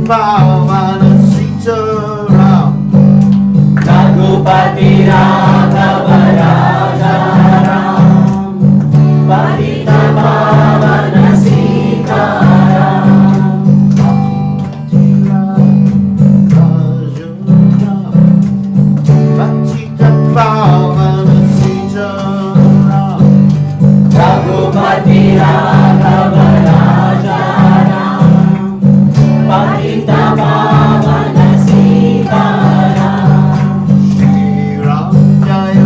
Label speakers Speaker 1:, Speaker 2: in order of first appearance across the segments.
Speaker 1: Pavana Sitaram
Speaker 2: Raghupati Raghava Raja Ram Patita Pavana Sitaram
Speaker 1: Patita Pavana Sitaram
Speaker 2: Raghupati Raghava Raja Ram Patita Pavana Sitaram
Speaker 1: Shri Ram Jaya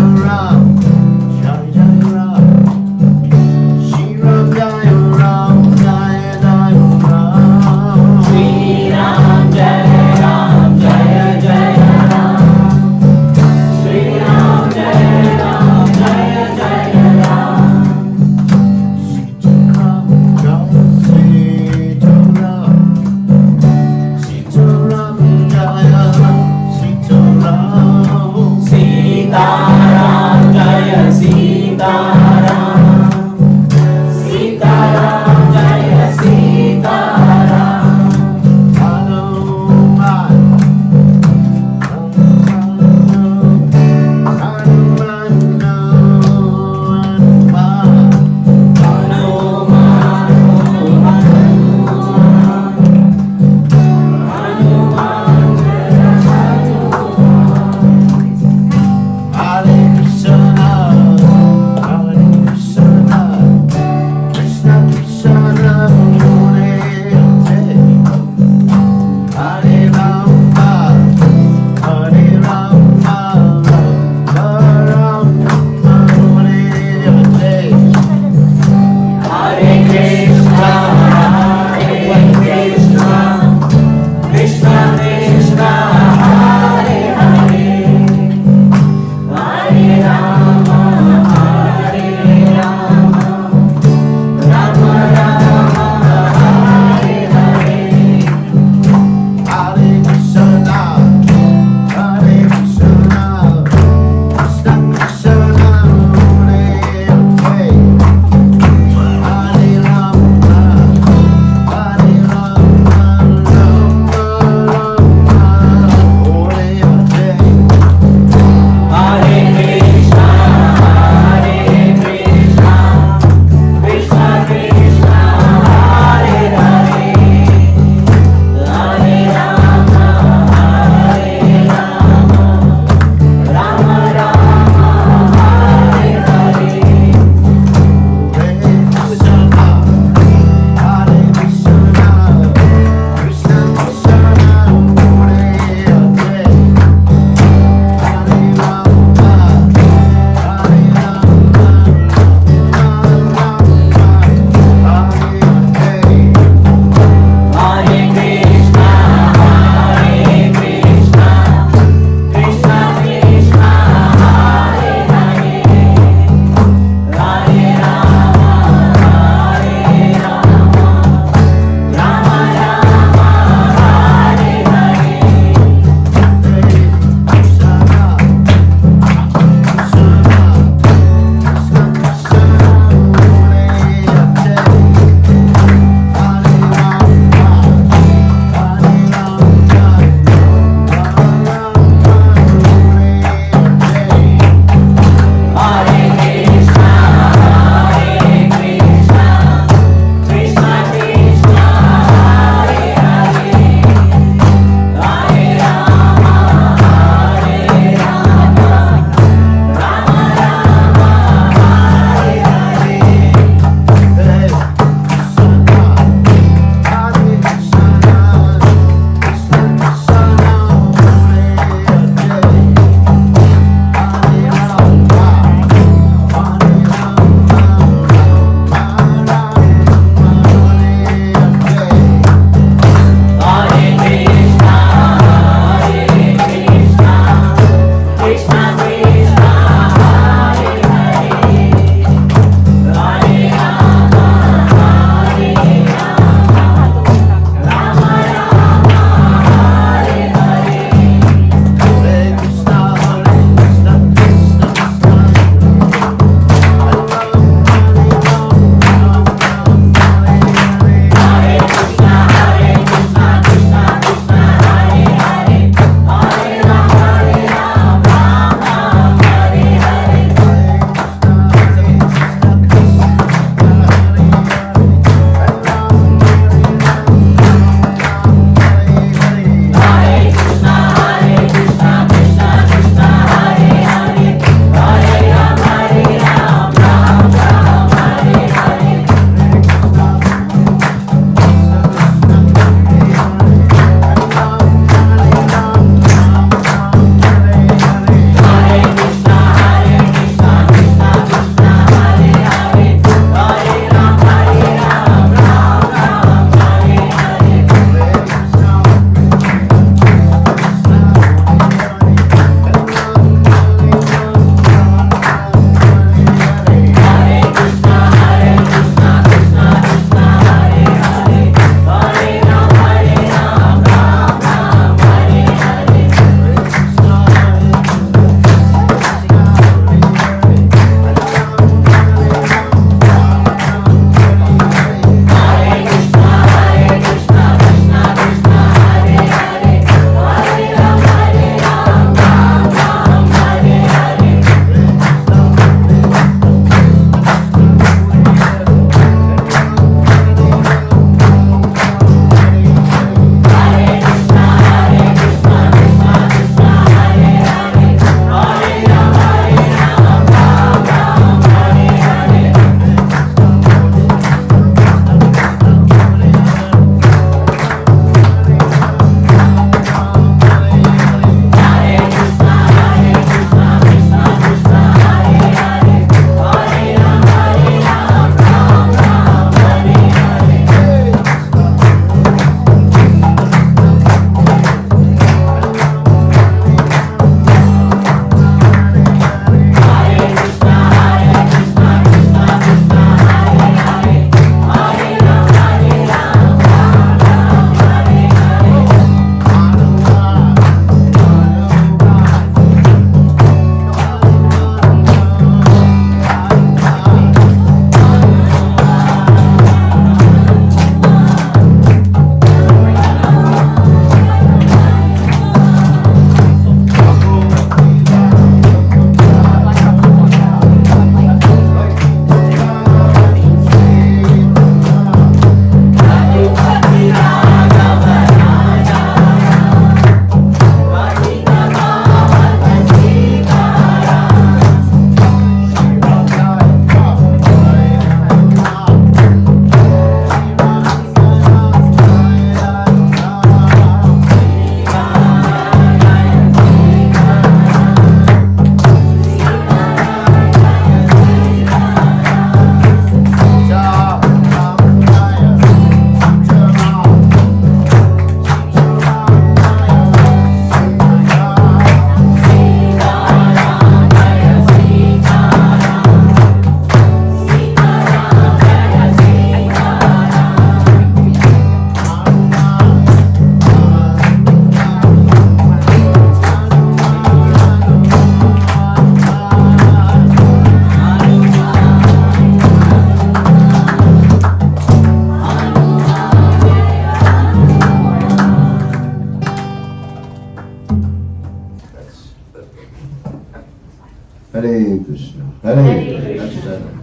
Speaker 1: Hare Krishna. Hare Krishna.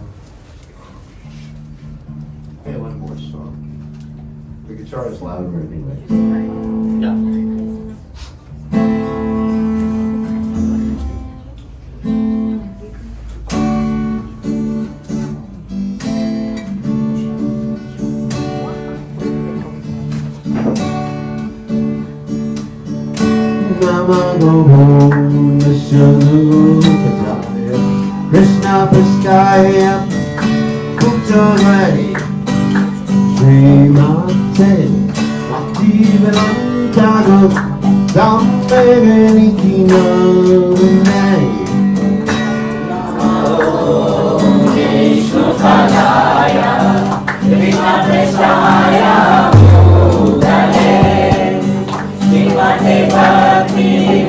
Speaker 1: Hey, one more song. The guitar is louder anyway.
Speaker 2: Yeah.
Speaker 1: Krishna Paskaya Kuttavai Srimate Bhaktivedanta Samveganiki Navinay
Speaker 2: Vishnu Padaya Krishna Prestaya Bhutale Srimate Bhakti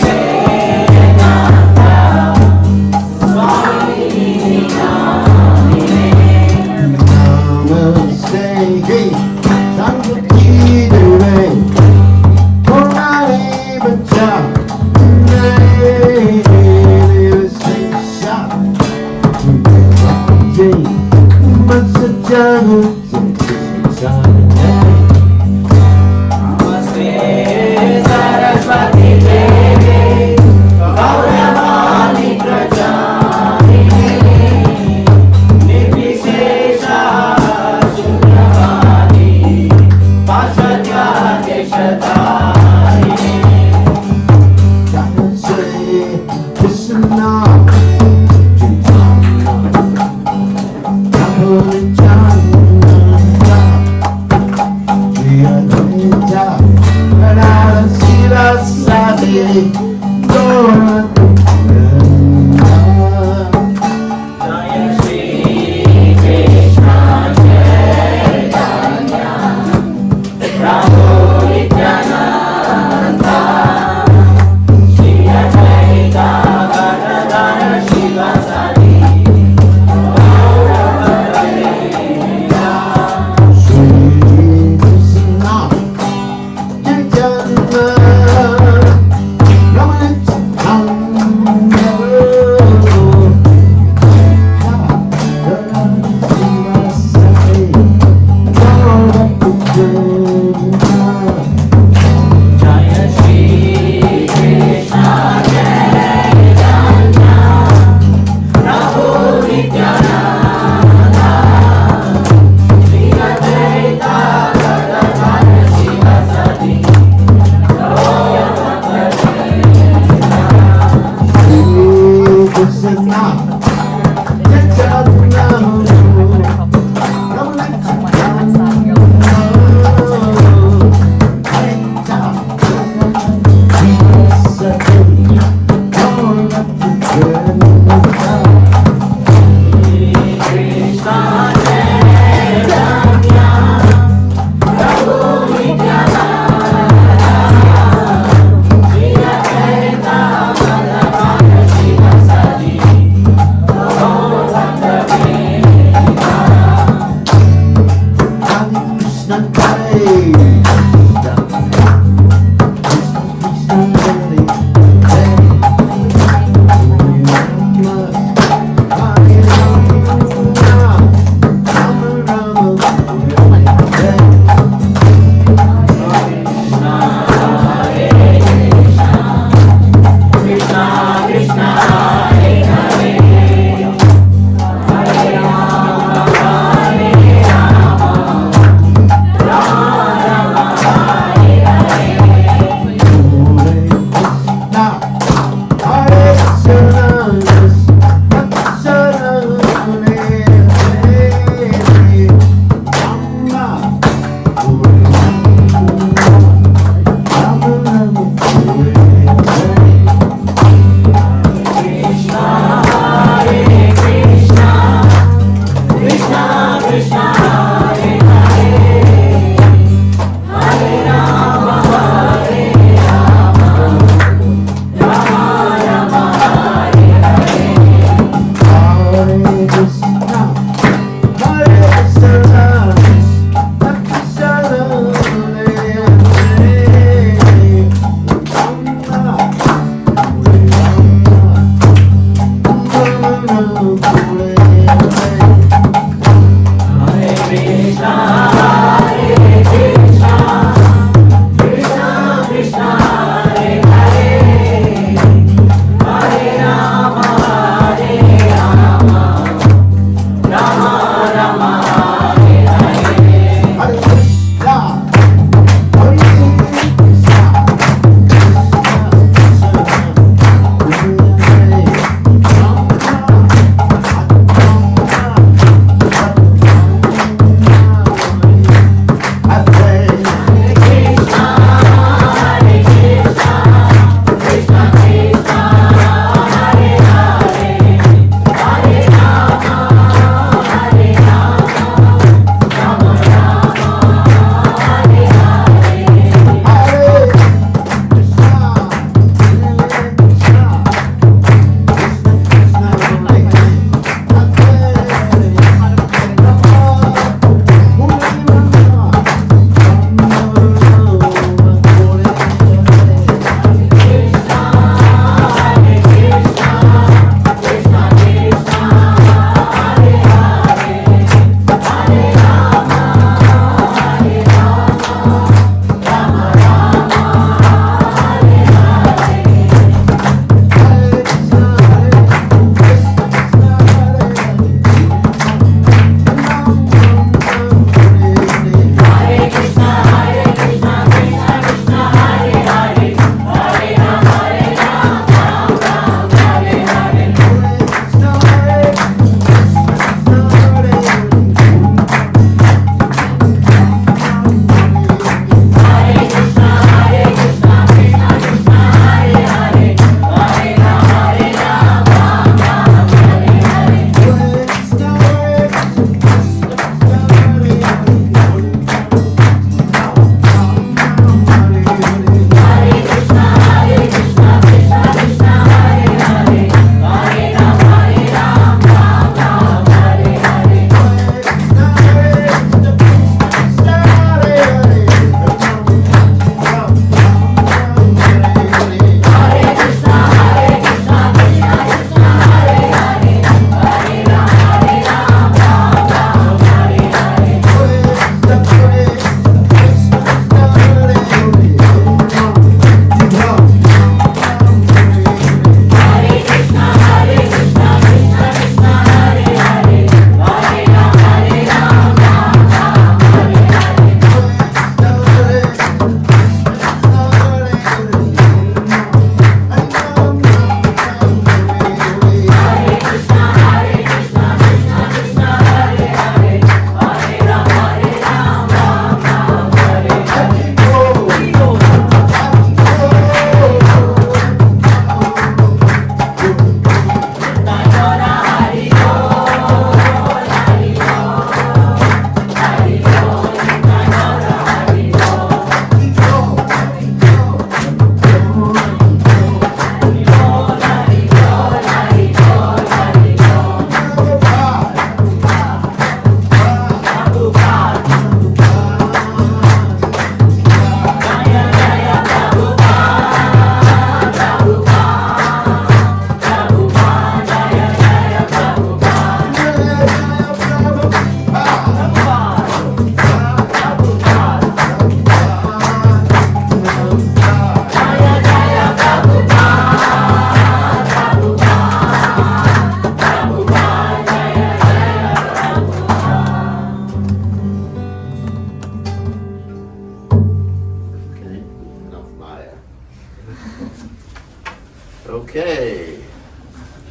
Speaker 1: Okay.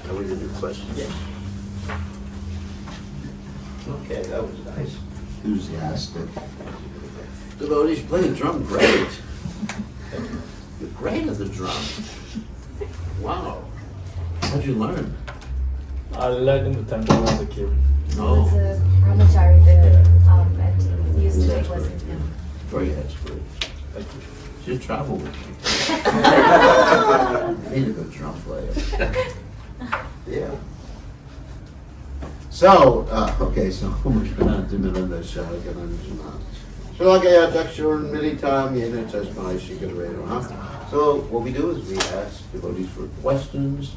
Speaker 1: Now we did a question. Yeah. Okay, that was nice. Enthusiastic. Devotees play the drum great. You're great at the drum. Wow. How'd you learn?
Speaker 3: I learned in the temple as a kid.
Speaker 4: He was a brahmachari there, and he used to take lessons with him.
Speaker 1: Very expert.
Speaker 3: Thank you.
Speaker 1: Should travel with me. Need a good drum player. Yeah. So, okay, so Miranda Shalakaya Jakshur Militam Yena Chashmai Shikara. So what we do is we ask devotees for questions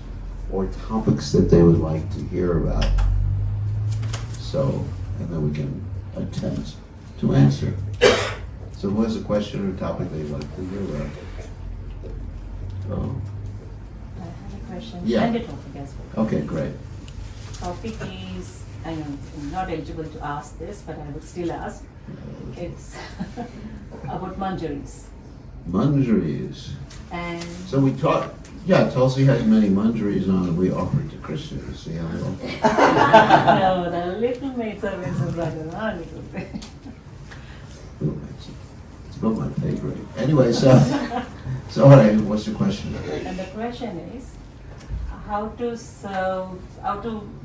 Speaker 1: or topics that they would like to hear about. So, and then we can attempt to answer. So who has a question or topic they'd like to hear about? So,
Speaker 5: I have a question.
Speaker 1: Yeah.
Speaker 5: And a topic as well.
Speaker 1: okay, great.
Speaker 5: Topic is, I'm not eligible to ask this, but I would still ask. It's about manjaris.
Speaker 1: Manjaris.
Speaker 5: And
Speaker 1: So we taught, yeah, Tulsi has many manjaris on and we offered to Krishna to see how they all.
Speaker 5: no, the little maid servants of Radharani.
Speaker 1: It's about my pay grade. Anyway, so all right, what's your question?
Speaker 5: And the question is, how to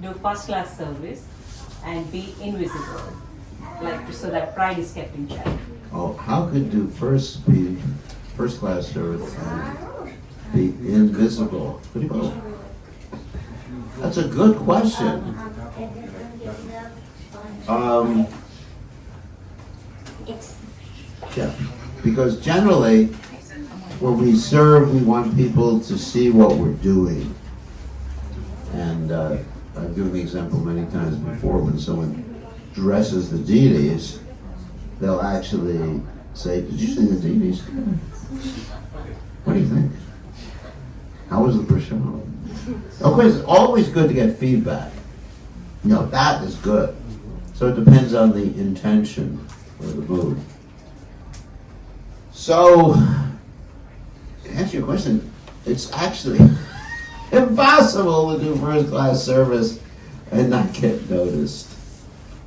Speaker 5: do first class service and be invisible, like so that pride is kept in check.
Speaker 1: Oh, how could do first class service and be invisible? That's a good question. Yeah, because generally, when we serve, we want people to see what we're doing. And I've given the example many times before, when someone dresses the deities, they'll actually say, "Did you see the deities? What do you think? How was the prashad?" Of course, it's always good to get feedback. That is good. So it depends on the intention or the mood. So, to answer your question, it's actually impossible to do first class service and not get noticed.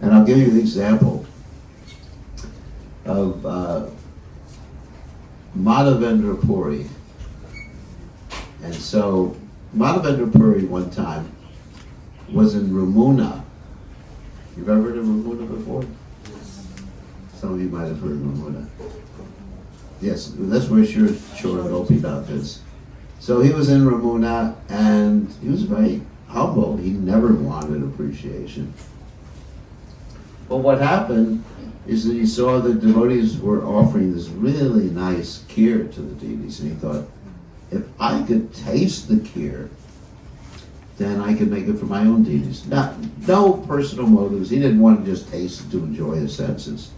Speaker 1: And I'll give you the example of Madhavendra Puri. And so Madhavendra Puri one time was in Ramuna. You've ever heard of Ramuna before? Some of you might have heard of Ramuna. Yes, that's where Shri Gopinath is. So he was in Ramuna and he was very humble. He never wanted appreciation. But what happened is that he saw the devotees were offering this really nice kheer to the deities, and he thought, if I could taste the kheer, then I could make it for my own deities. No personal motives. He didn't want to just taste it to enjoy his senses.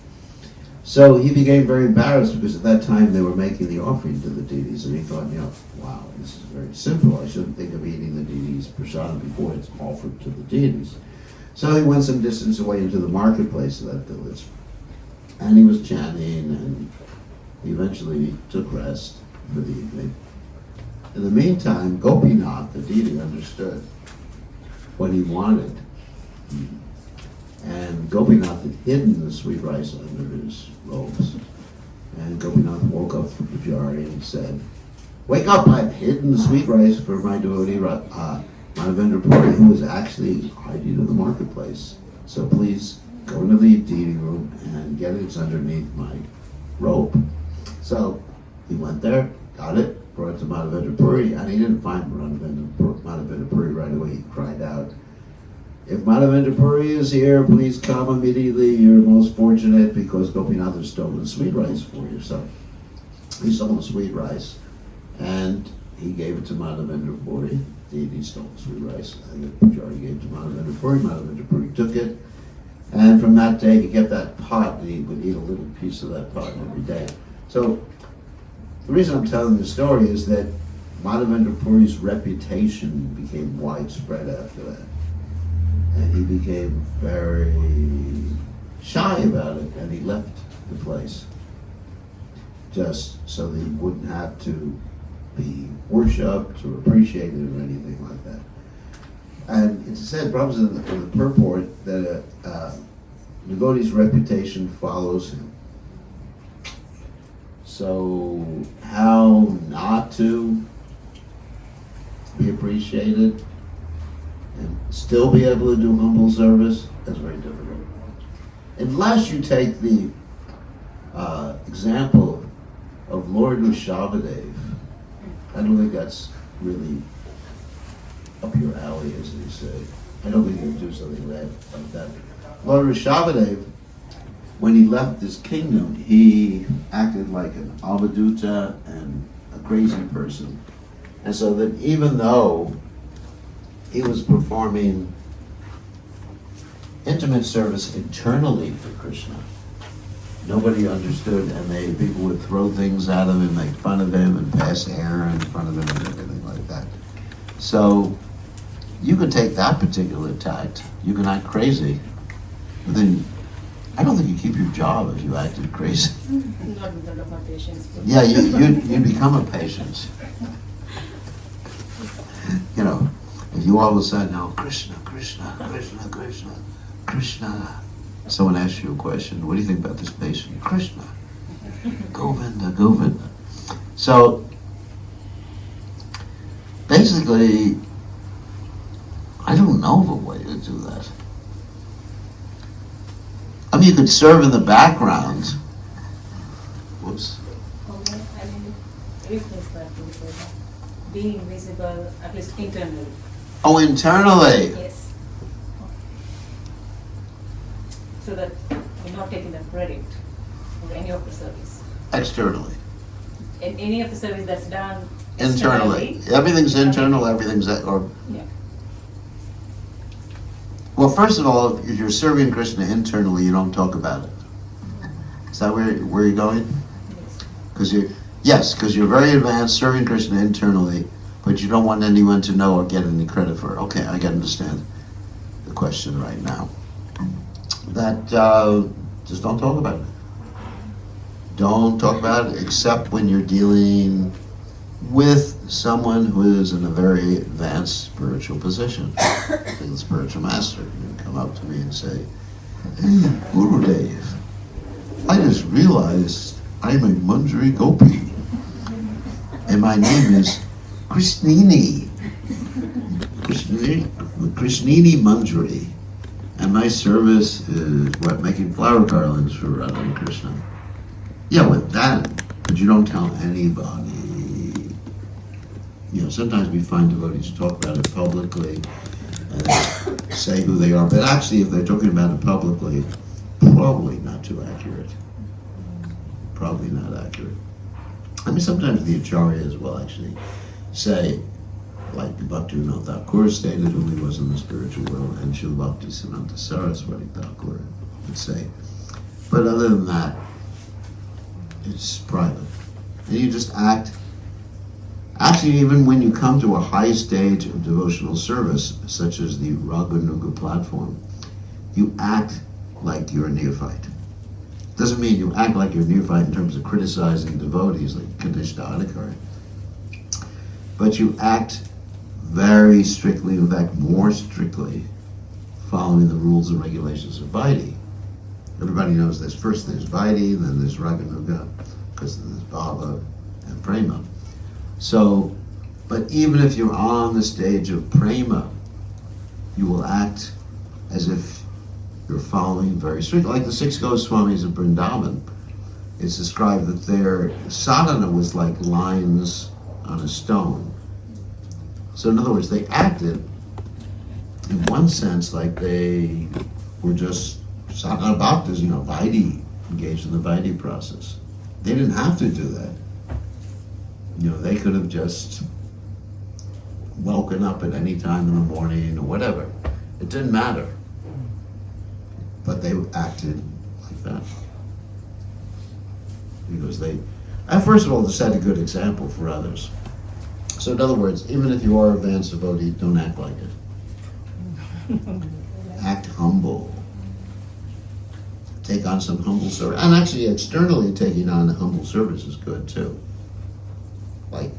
Speaker 1: So he became very embarrassed because at that time they were making the offering to the deities, and he thought, wow, this is very simple. I shouldn't think of eating the deities' prasadam before it's offered to the deities. So he went some distance away into the marketplace of that village, and he was chanting, and eventually took rest for the evening. In the meantime, Gopinath, the deity, understood what he wanted. And Gopinath had hidden the sweet rice under his robes. And Gopinath woke up from Pujari and said, "Wake up, I've hidden the sweet rice for my devotee, Madhavendra Puri, who was actually hiding in the marketplace. So please go into the deity room and get it. It's underneath my robe." So he went there, got it, brought it to Madhavendra Puri, and he didn't find Madhavendra Puri right away. He cried out, "If Madhavendra Puri is here, please come immediately. You're most fortunate because Gopinath has stolen sweet rice for you." So he stole the sweet rice and he gave it to Madhavendra Puri. Deity stole the sweet rice. And the Pujari gave it to Madhavendra Puri. Madhavendra Puri took it. And from that day, he kept that pot, and he would eat a little piece of that pot every day. So the reason I'm telling this story is that Madhavendra Puri's reputation became widespread after that. And he became very shy about it, and he left the place just so that he wouldn't have to be worshipped or appreciated or anything like that. And it's said, Prabhupada in the purport, that a devotee's reputation follows him. So how not to be appreciated and still be able to do humble service, that's very difficult. Unless you take the example of Lord Rishabhadev, I don't think that's really up your alley, as they say. I don't think you can do something like that. Lord Rishabhadev, when he left this kingdom, he acted like an avaduta and a crazy person. And so that even though he was performing intimate service internally for Krishna, nobody understood, and people would throw things at him and make fun of him and pass air in front of him and everything like that. So you can take that particular tact, you can act crazy, but then I don't think you keep your job if you acted crazy.
Speaker 4: Not in front of my patients.
Speaker 1: Yeah, you become a patient. You know, if you all of a sudden, oh, Krishna, Krishna, Krishna, Krishna, Krishna. Someone asks you a question, what do you think about this patient? Krishna. Govinda, Govinda. So, basically, I don't know of a way to do that. I mean, you could serve in the background. Whoops.
Speaker 5: Okay, I mean, replace that with being visible, at least internally.
Speaker 1: Oh, internally.
Speaker 5: Yes. So that you're not taking the credit of any of the service.
Speaker 1: Externally.
Speaker 5: In any of the service that's done
Speaker 1: Internally.
Speaker 5: externally,
Speaker 1: Everything's internal, everything's, or,
Speaker 5: yeah.
Speaker 1: well, first of all, if you're serving Krishna internally, you don't talk about it. Is that where you're going?
Speaker 5: Yes.
Speaker 1: Because you're very advanced, serving Krishna internally, but you don't want anyone to know or get any credit for it. Okay, I can understand the question right now. That, just don't talk about it. Don't talk about it except when you're dealing with someone who is in a very advanced spiritual position. Like the spiritual master. You come up to me and say, hey, Gurudev, I just realized I'm a Manjari Gopi. And my name is Krishnini. Krishnini Manjari. And my service is making flower garlands for Radha and Krishna. Yeah, with that, but you don't tell anybody. You know, sometimes we find devotees talk about it publicly and say who they are, but actually if they're talking about it publicly, probably not too accurate. Probably not accurate. I mean, sometimes the acharyas will actually say, like Bhaktivinoda Thakur stated, who he was in the spiritual world, and Srila Bhaktisiddhanta Saraswati Thakur would say. But other than that, it's private. And you just act. Actually, even when you come to a high stage of devotional service, such as the Raganuga platform, you act like you're a neophyte. Doesn't mean you act like you're a neophyte in terms of criticizing devotees, like Kadishta Adhikari. But you act very strictly, in fact, more strictly, following the rules and regulations of Vaidhi. Everybody knows this. First there's Vaidhi, then there's Raganuga, because there's Bhava and Prema. So, but even if you're on the stage of Prema, you will act as if you're following very strictly. Like the 6 Goswamis of Vrindavan, it's described that their sadhana was like lines on a stone. So in other words, they acted, in one sense, like they were just sadhana bhaktas, Vaidhi, engaged in the Vaidhi process. They didn't have to do that. They could have just woken up at any time in the morning or whatever. It didn't matter. But they acted like that. Because they, and first of all, they set a good example for others. So in other words, even if you are advanced devotee, don't act like it. Act humble. Take on some humble service. And actually, externally, taking on a humble service is good too. Like,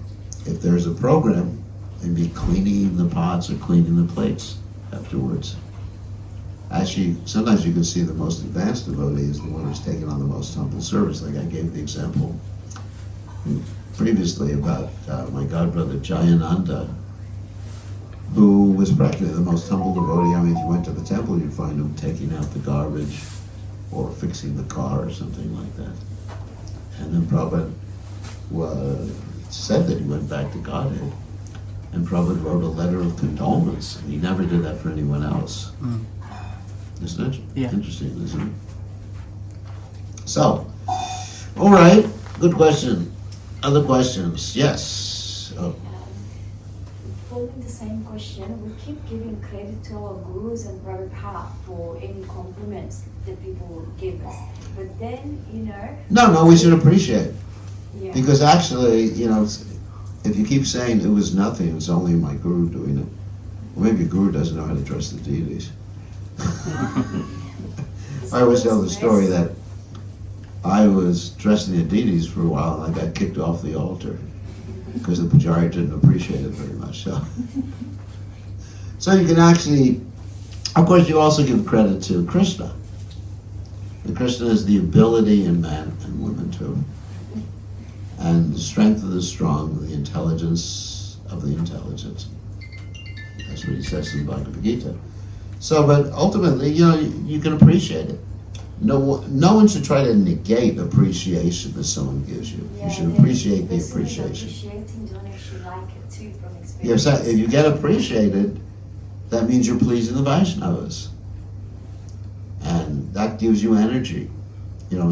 Speaker 1: if if there's a program, maybe cleaning the pots or cleaning the plates afterwards. Actually, sometimes you can see the most advanced devotee is the one who's taken on the most humble service. Like I gave the example previously about my godbrother Jayananda, who was practically the most humble devotee. I mean, if you went to the temple, you'd find him taking out the garbage or fixing the car or something like that. And then Prabhupada said that he went back to Godhead. And Prabhupada wrote a letter of condolence. And he never did that for anyone else. Isn't it?
Speaker 2: Yeah.
Speaker 1: Interesting, isn't it? So, all right, good question. Other questions? Yes. Oh.
Speaker 4: Following the same question, we keep giving credit to our gurus and Prabhupada for any compliments that people give us. But then,
Speaker 1: No, we should appreciate.
Speaker 4: yeah.
Speaker 1: Because actually, if you keep saying it was nothing, it's only my guru doing it. Well, maybe your guru doesn't know how to dress the deities. I always tell the story that I was dressing the deities for a while and I got kicked off the altar because the pujari didn't appreciate it very much. So you can actually, of course, you also give credit to Krishna. And Krishna is the ability in man and women too. And the strength of the strong, the intelligence of the intelligent. That's what he says in Bhagavad Gita. So, but ultimately, you can appreciate it. No one should try to negate appreciation that someone gives you.
Speaker 4: Yeah,
Speaker 1: You should
Speaker 4: the
Speaker 1: appreciate the
Speaker 4: person who's
Speaker 1: appreciation.
Speaker 4: appreciating don't actually like it too from
Speaker 1: Yeah,
Speaker 4: experience.
Speaker 1: so if you get appreciated, that means you're pleasing the Vaishnavas. And that gives you energy.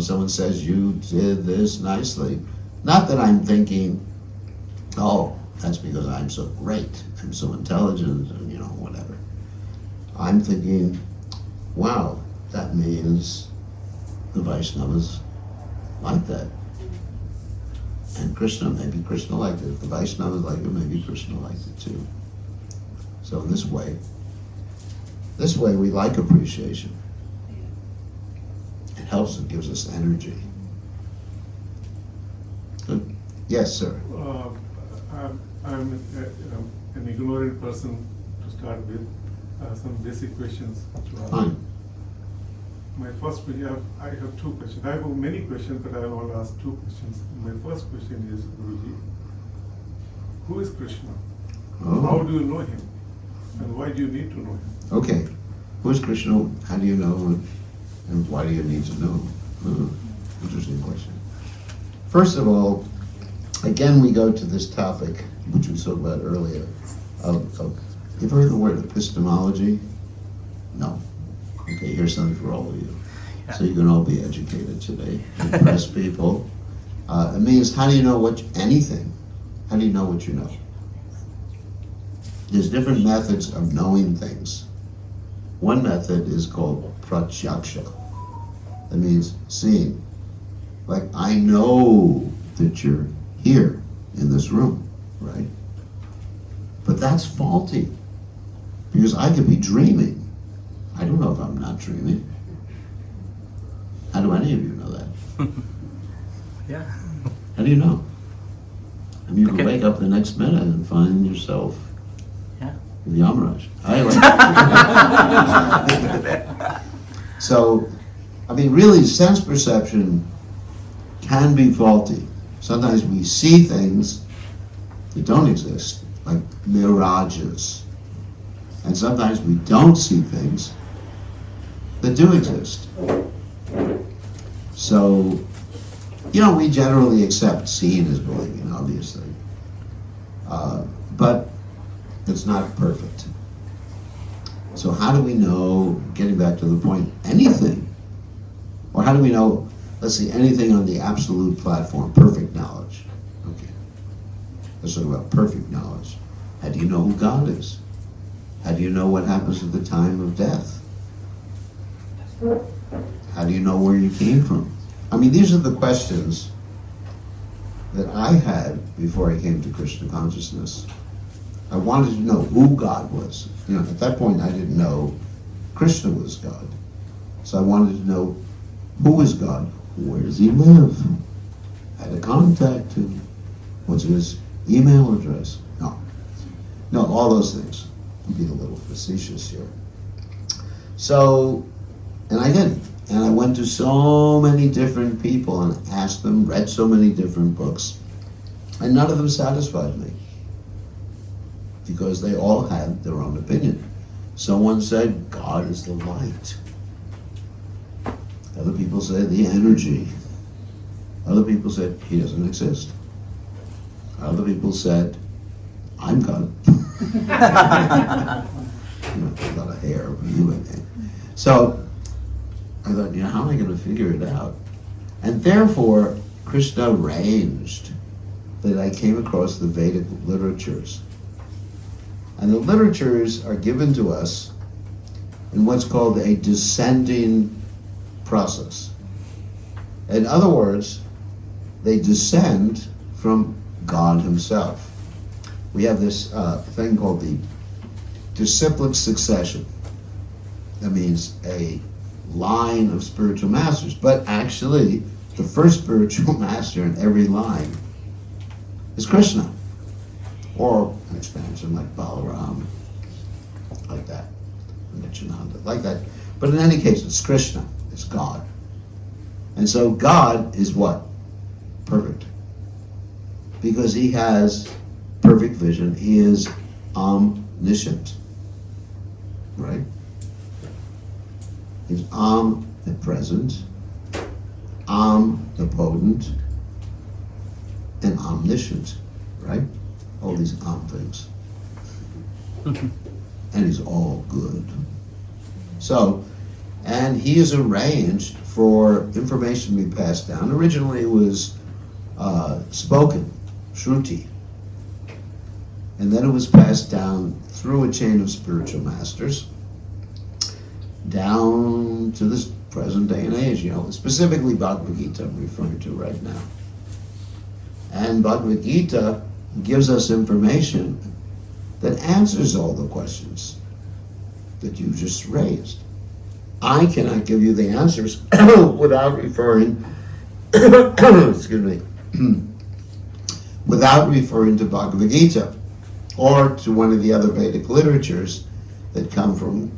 Speaker 1: Someone says, you did this nicely. Not that I'm thinking, oh, that's because I'm so great, I'm so intelligent, and whatever. I'm thinking, wow, that means the Vaishnavas like that. And maybe Krishna liked it. If the Vaishnavas like it, maybe Krishna liked it too. So in this way we like appreciation. It helps, it gives us energy. Good. Yes, sir.
Speaker 6: I'm an ignorant person to start with. Some basic questions to ask.
Speaker 1: Fine.
Speaker 6: My first question, I have two questions. I have many questions, but I want to ask two questions. My first question is, Guruji, who is Krishna?
Speaker 1: Oh.
Speaker 6: How do you know him? And why do you need to know him?
Speaker 1: Okay. Who is Krishna? How do you know him? And why do you need to know him? Interesting question. First of all, again we go to this topic, which we spoke about earlier, of you've heard the word epistemology? No. Okay, here's something for all of you. So you can all be educated today. Impress people. It means, how do you know anything? How do you know what you know? There's different methods of knowing things. One method is called pratyaksha. That means seeing. Like, I know that you're here in this room, right? But that's faulty. Because I could be dreaming. I don't know if I'm not dreaming. How do any of you know that?
Speaker 2: Yeah.
Speaker 1: How do you know? I mean, you can
Speaker 2: Okay.
Speaker 1: wake up the next minute and find yourself
Speaker 2: Yeah.
Speaker 1: in the Maharaj. So, I mean, really, sense perception can be faulty. Sometimes we see things that don't exist, like mirages. And sometimes we don't see things that do exist. So, we generally accept seeing as believing, obviously. But it's not perfect. So how do we know, getting back to the point, anything? Or how do we know, let's see, anything on the absolute platform, perfect knowledge? Okay. Let's talk about perfect knowledge. How do you know who God is? How do you know what happens at the time of death? How do you know where you came from? I mean, these are the questions that I had before I came to Krishna consciousness. I wanted to know who God was. At that point I didn't know Krishna was God. So I wanted to know who is God? Where does he live? How to contact him? What's his email address. No, all those things. I'm being a little facetious here. So, and I did. And I went to so many different people and asked them, read so many different books, and none of them satisfied me because they all had their own opinion. Someone said, God is the light. Other people said, the energy. Other people said, he doesn't exist. Other people said, I'm God. You know, a lot of hair, you and me. So I thought, how am I going to figure it out? And therefore, Krishna arranged that I came across the Vedic literatures. And the literatures are given to us in what's called a descending process. In other words, they descend from God himself. We have this thing called the disciplic succession. That means a line of spiritual masters. But actually, the first spiritual master in every line is Krishna. Or an expansion like Balaram, like that, Nityananda, like that. But in any case, it's Krishna, it's God. And so God is what? Perfect. Because he has perfect vision. He is omniscient. Right? He's omnipresent, omnipotent, and omniscient. Right? All these things. And he's all good. So, and he is arranged for information to be passed down. Originally it was spoken, Shruti. And then it was passed down through a chain of spiritual masters down to this present day and age, specifically Bhagavad Gita I'm referring to right now. And Bhagavad Gita gives us information that answers all the questions that you just raised. I cannot give you the answers without referring, excuse me, without referring to Bhagavad Gita or to one of the other Vedic literatures that come from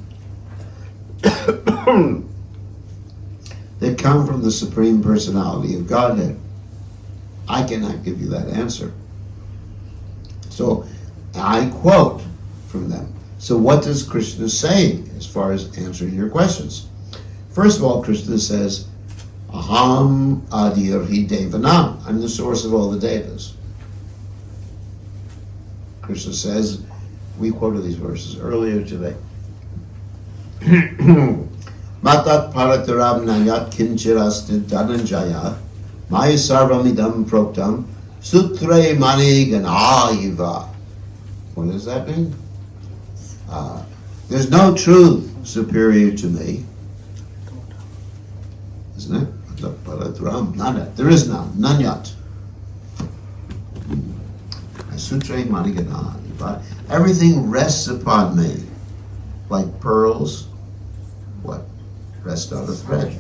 Speaker 1: the Supreme Personality of Godhead. I cannot give you that answer. So I quote from them. So what does Krishna say as far as answering your questions? First of all, Krishna says, Aham Adirhi Devanam. I'm the source of all the devas. Krishna says, we quoted these verses earlier today. Matat Parataram Nayat Kinchirastin Dhananjaya Maya Sarvamidam Proktam Sutre Mani Ganaiva. What does that mean? There's no truth superior to me. Isn't it? There is none yet. Sutre Mani Ganaiva. Everything rests upon me like pearls. What? Rest on a thread.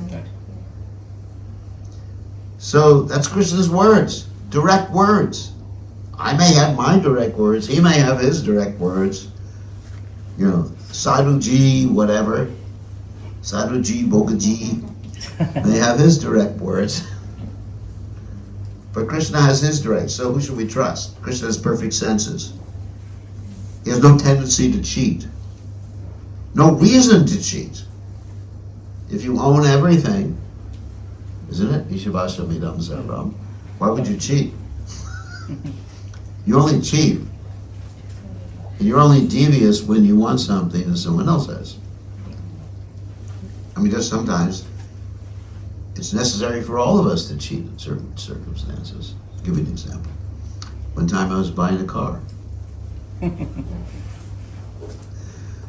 Speaker 1: So that's Krishna's words. Direct words. I may have my direct words. He may have his direct words. Sadhuji, whatever. Sadhuji, Bogaji may have his direct words. But Krishna has his direct. So who should we trust? Krishna has perfect senses. He has no tendency to cheat. No reason to cheat. If you own everything, isn't it? Ishavashamidam sarvam. Why would you cheat? You only cheat. And you're only devious when you want something that someone else has. I mean, just sometimes it's necessary for all of us to cheat in certain circumstances. I'll give you an example. One time I was buying a car.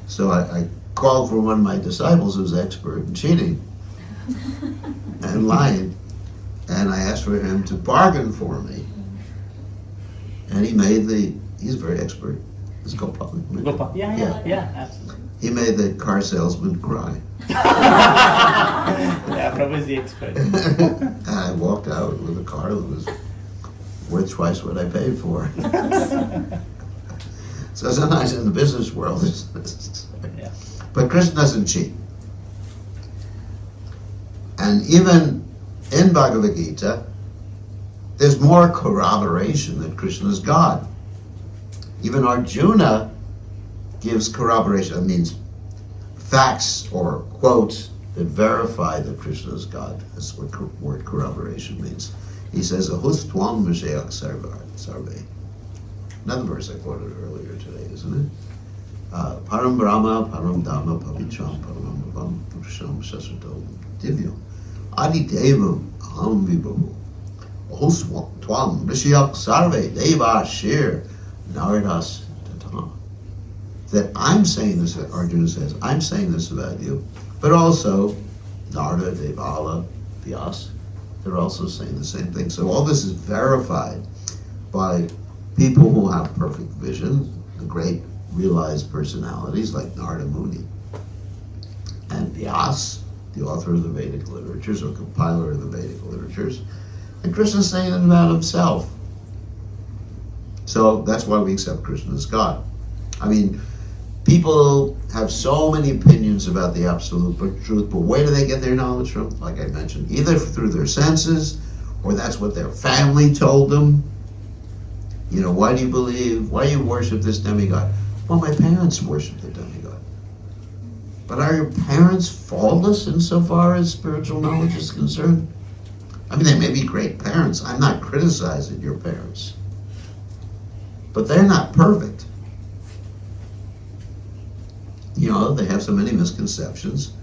Speaker 1: So I called for one of my disciples who's expert in cheating and lying. And I asked for him to bargain for me. And he's very expert. It's Gopal.
Speaker 2: Gopal. Yeah, absolutely.
Speaker 1: He made the car salesman cry.
Speaker 2: Yeah, probably the expert.
Speaker 1: And I walked out with a car that was worth twice what I paid for. So sometimes in the business world,
Speaker 2: Yeah.
Speaker 1: but Krishna doesn't cheat. And even in Bhagavad Gita, there's more corroboration that Krishna is God. Even Arjuna gives corroboration. That means facts or quotes that verify that Krishna is God. That's what word corroboration means. He says, Ahus tvam Session-SRB. Another verse I quoted earlier today, isn't it? Param Brahma, Param Dhamma, Pavitram, Param Bhavam, Purusham, Sasato, Divyam. Adi Devam, Aham Vibhavu. Ahus tvam Session-SRB, Deva Shir, Naradas Tatam. That I'm saying this, Arjuna says, I'm saying this about you, but also Narada, Devala, Vyas, they're also saying the same thing. So all this is verified by people who have perfect vision, the great realized personalities like Narada Muni. And Vyas, the author of the Vedic literatures or compiler of the Vedic literatures. And Krishna's saying it about himself. So that's why we accept Krishna as God. I mean, people have so many opinions about the absolute truth, but where do they get their knowledge from? Like I mentioned, either through their senses, or that's what their family told them. You know, why do you worship this demigod? Well, my parents worship the demigod. But are your parents faultless insofar as spiritual knowledge is concerned? I mean, they may be great parents. I'm not criticizing your parents. But they're not perfect. You know, they have so many misconceptions.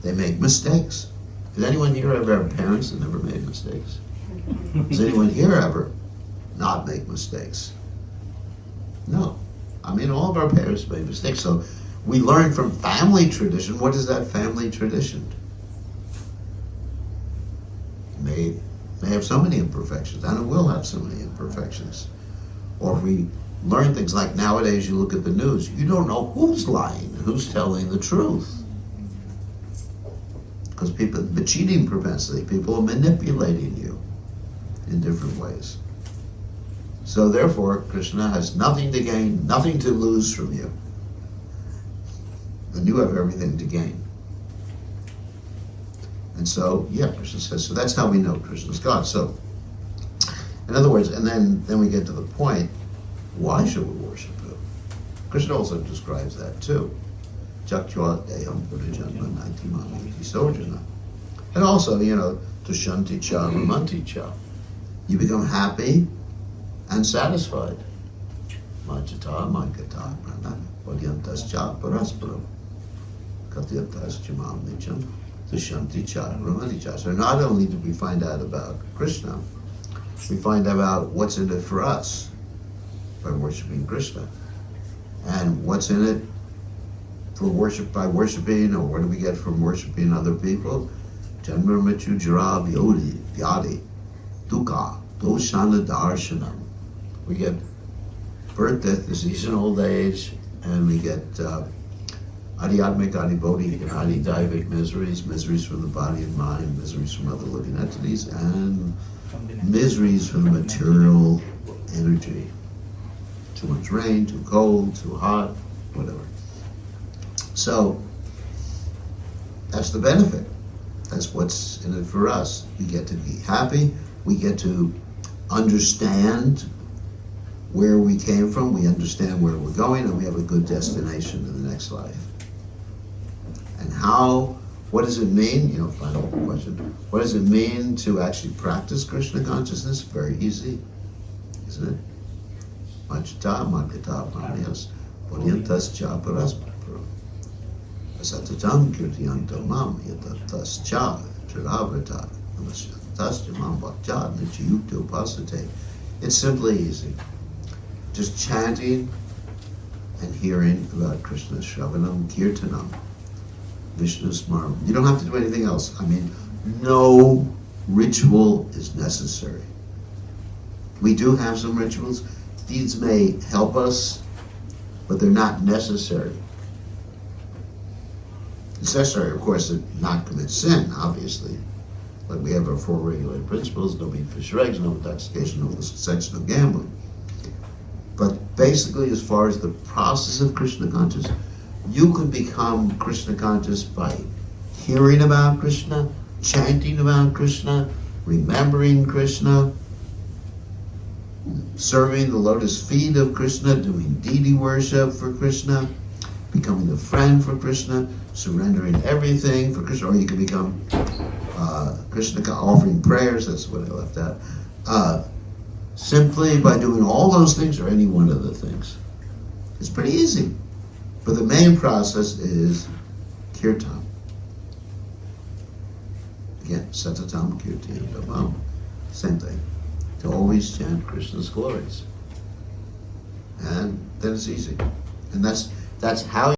Speaker 1: They make mistakes. Did anyone here ever have parents that never made mistakes? Does anyone here ever not make mistakes? No. I mean, all of our parents made mistakes. So we learn from family tradition. What is that family tradition? May have so many imperfections, and it will have so many imperfections. Or if we learn things like nowadays, you look at the news, you don't know who's lying and who's telling the truth. Because people, the cheating propensity, people are manipulating you in different ways. So therefore, Krishna has nothing to gain, nothing to lose from you. And you have everything to gain. And so, yeah, Krishna says, so that's how we know Krishna's God. So, in other words, and then we get to the point, why should we worship him? Krishna also describes that too. Jaktva deham purijanma naitimamiti sojana. And also, you know, tushanti cha ramanti cha. You become happy and satisfied. Majata mankata prana vadyantas cha parasparam. Katyantas chimam nicham tushanti cha ramanti cha. So not only do we find out about Krishna, we find out what's in it for us by worshiping Krishna. And what's in it for by worshiping, or what do we get from worshiping other people? Janma Mrityu Jara Vyadi Dukkha Doshana Darshanam. We get birth, death, disease, and old age, and we get Adhyatmic, Adhibodhi, and Adhidaivic miseries from the body and mind, miseries from other living entities, and miseries from the material energy. Too much rain, too cold, too hot, whatever. So, that's the benefit. That's what's in it for us. We get to be happy. We get to understand where we came from. We understand where we're going, and we have a good destination in the next life. And what does it mean? You know, final question. What does it mean to actually practice Krishna consciousness? Very easy, isn't it? Majta Makata Panyas Podyantas Cha Paraspara Asatatam Kirtiyanto Mam Yatatas Cha Chiravrata Namasantas Jamam Bhakja Nichayukta Upasate. It's simply easy. Just chanting and hearing about Krishna's Shravanam Kirtanam, Vishnu Smaram. You don't have to do anything else. I mean, no ritual is necessary. We do have some rituals. These may help us, but they're not necessary. It's necessary, of course, to not commit sin, obviously. Like we have our 4 regulated principles: no meat, fish, or eggs, no intoxication, no sex, no gambling. But basically, as far as the process of Krishna consciousness, you can become Krishna conscious by hearing about Krishna, chanting about Krishna, remembering Krishna, serving the lotus feet of Krishna, doing deity worship for Krishna, becoming a friend for Krishna, surrendering everything for Krishna, or you can become Krishna, offering prayers. That's what I left out. Simply by doing all those things, or any one of the things. It's pretty easy. But the main process is kirtan. Again, satatam kirtan damam. Same thing. To always chant Krishna's glories. And then it's easy. And that's how